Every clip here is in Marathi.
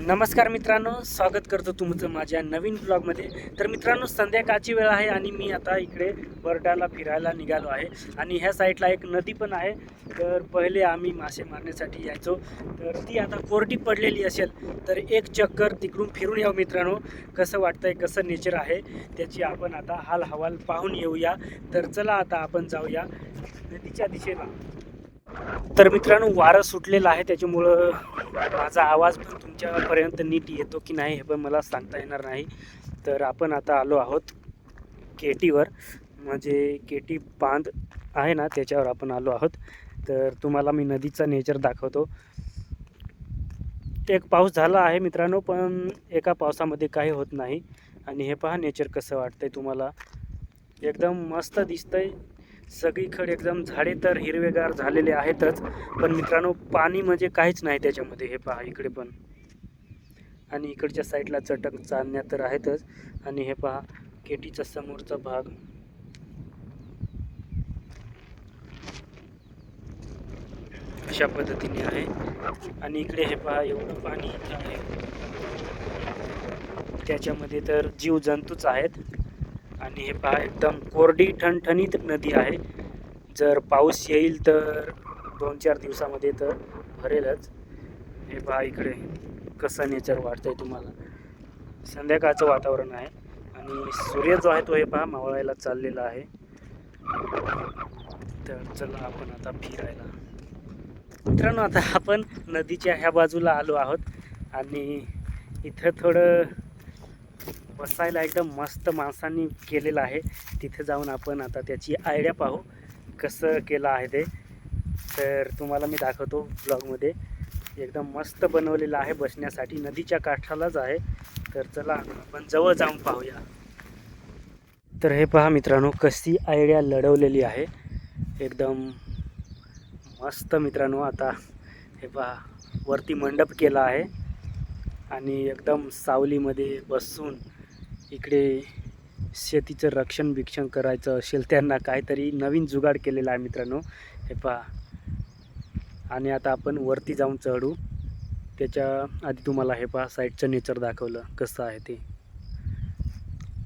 नमस्कार मित्रांनो, स्वागत करतो तुमचं माझ्या नवीन ब्लॉगमध्ये. तर मित्रांनो, संध्याकाळची वेळ आहे आणि मी आता इकडे बरडाला फिरायला निघालो आहे. आणि ह्या साईडला एक नदी पण आहे. तर पहिले आम्ही मासे मारण्यासाठी यायचो, तर ती आता कोरडी पडलेली असेल. तर एक चक्कर तिकडून फिरून येऊ मित्रांनो. कसं वाटतंय, कसं नेचर आहे त्याची आपण आता हाल हवाल पाहून येऊया. तर चला आता आपण जाऊया नदीच्या दिशेला. तर मित्रांनो, वारं सुटलेलं आहे, त्याच्यामुळं माझा आवाज पण तुमच्यापर्यंत नीट येतो की नाही हे पण मला सांगता येणार नाही. तर आपण आता आलो आहोत केटीवर, म्हणजे केटी बांध आहे ना, त्याच्यावर आपण आलो आहोत. तर तुम्हाला मी नदीचा नेचर दाखवतो. एक पाऊस झाला आहे मित्रांनो, पण एका पावसामध्ये काही होत नाही. आणि हे पहा नेचर कसं वाटतंय तुम्हाला. एकदम मस्त दिसतंय. सगळीकडे एकदम झाडे तर हिरवेगार झालेले आहेतच, पण मित्रांनो पाणी म्हणजे काहीच नाही त्याच्यामध्ये. हे पहा इकडे पण, आणि इकडच्या साईडला चटक चालण्या तर आहेतच. आणि हे पहा केटीचा समोरचा भाग. अशा पद्धतीने आहे. आणि इकडे हे पहा एवढं पाणी आहे, त्याच्यामध्ये तर जीवजंतूच आहेत. आणि हे पहा एकदम कोरडी ठणठणीत नदी आहे. जर पाऊस येईल तर 2-4 दिवसामध्ये तर भरेलच. हे पहा इकडे कसं नेचर वाटतंय तुम्हाला. संध्याकाळचं वातावरण आहे आणि सूर्य जो आहे तो हे पहा मावळायला चाललेला आहे. तर चला आपण आता फिरायला. मित्रांनो, आता आपण नदीच्या ह्या बाजूला आलो आहोत आणि इथं थोडं बसायला एकदम मस्त माणसांनी केलेलं आहे. तिथे जाऊन आपण आता त्याची आयडिया पाहू कसं केलं आहे ते. तर तुम्हाला मी दाखवतो ब्लॉगमध्ये. एकदम मस्त बनवलेलं आहे बसण्यासाठी, नदीच्या काठालाच आहे. तर चला आपण जवळ जाऊन पाहूया. तर हे पहा मित्रांनो, कशी आयडिया लढवलेली आहे, एकदम मस्त मित्रांनो. आता हे पहा वरती मंडप केला आहे आणि एकदम सावलीमध्ये बसून इकडे शेतीचं रक्षण भिक्षण करायचं असेल त्यांना काहीतरी नवीन जुगाड केलेला आहे मित्रांनो. हे पहा. आणि आता आपण वरती जाऊन चढू. त्याच्या आधी तुम्हाला हे पहा साईडचं नेचर दाखवलं कसं आहे ते.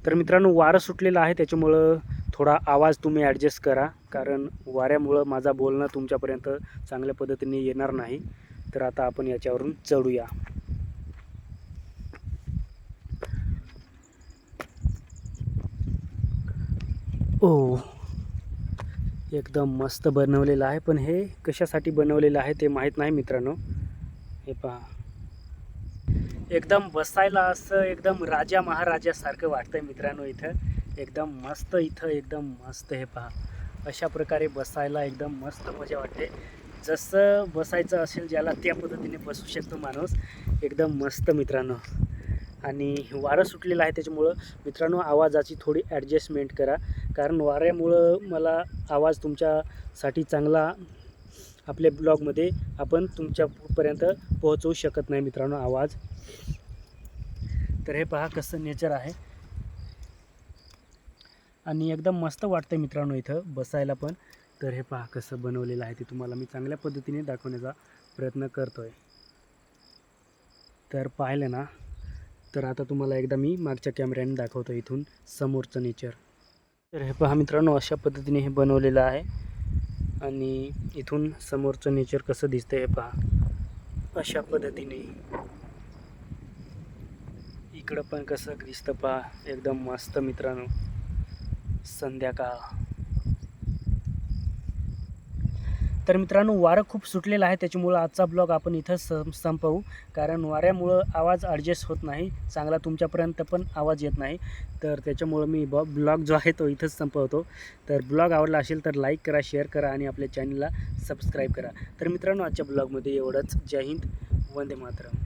तर मित्रांनो, वारं सुटलेलं आहे, त्याच्यामुळं थोडा आवाज तुम्ही ॲडजस्ट करा, कारण वाऱ्यामुळं माझा बोलणं तुमच्यापर्यंत चांगल्या पद्धतीने येणार नाही. तर आता आपण याच्यावरून चढूया. ओ, एकदम मस्त बनवलेलं आहे, पण हे कशासाठी बनवलेलं आहे ते माहीत नाही मित्रांनो. हे पहा एकदम बसायला असं एकदम राजा महाराजासारखं वाटतंय मित्रांनो. इथं एकदम मस्त, इथं एकदम मस्त. हे पहा अशा प्रकारे बसायला एकदम मस्त मजा वाटते. जसं बसायचं असेल ज्याला त्या पद्धतीने बसू शकतो माणूस. एकदम मस्त मित्रांनो. आणि वारं सुटलेलं आहे, त्याच्यामुळं मित्रांनो आवाजाची थोडी ॲडजस्टमेंट करा, कारण वाऱ्यामुळं मला आवाज तुमच्यासाठी चांगला आपल्या ब्लॉगमध्ये आपण तुमच्यापर्यंत पोहोचवू शकत नाही मित्रांनो आवाज. तर हे पहा कसं नेचर आहे आणि एकदम मस्त वाटतं मित्रांनो इथं बसायला पण. तर हे पहा कसं बनवलेलं आहे ते तुम्हाला मी चांगल्या पद्धतीने दाखवण्याचा प्रयत्न करतो आहे. तर पाहिलं ना, तर आता तुम्हाला एकदा मी मागच्या कॅमेऱ्याने दाखवतो इथून समोरचं नेचर. तर हे पहा मित्रांनो, अशा पद्धतीने हे बनवलेलं आहे आणि इथून समोरचं नेचर कसं दिसतंय हे पहा. अशा पद्धतीने इकडं पण कसं दिसतं पहा. एकदम मस्त मित्रांनो. संध्याकाळ. तर मित्रांनो, वारं खूप सुटलेलं आहे, त्याच्यामुळं आजचा ब्लॉग आपण इथं संपवू, कारण वाऱ्यामुळं आवाज ॲडजस्ट होत नाही चांगला, तुमच्यापर्यंत पण आवाज येत नाही. तर त्याच्यामुळं मी ब्लॉग जो आहे तो इथंच संपवतो. तर ब्लॉग आवडला असेल तर लाईक करा, शेअर करा आणि आपल्या चॅनलला सबस्क्राईब करा. तर मित्रांनो, आजच्या ब्लॉगमध्ये एवढंच. जय हिंद, वंदे मातरम.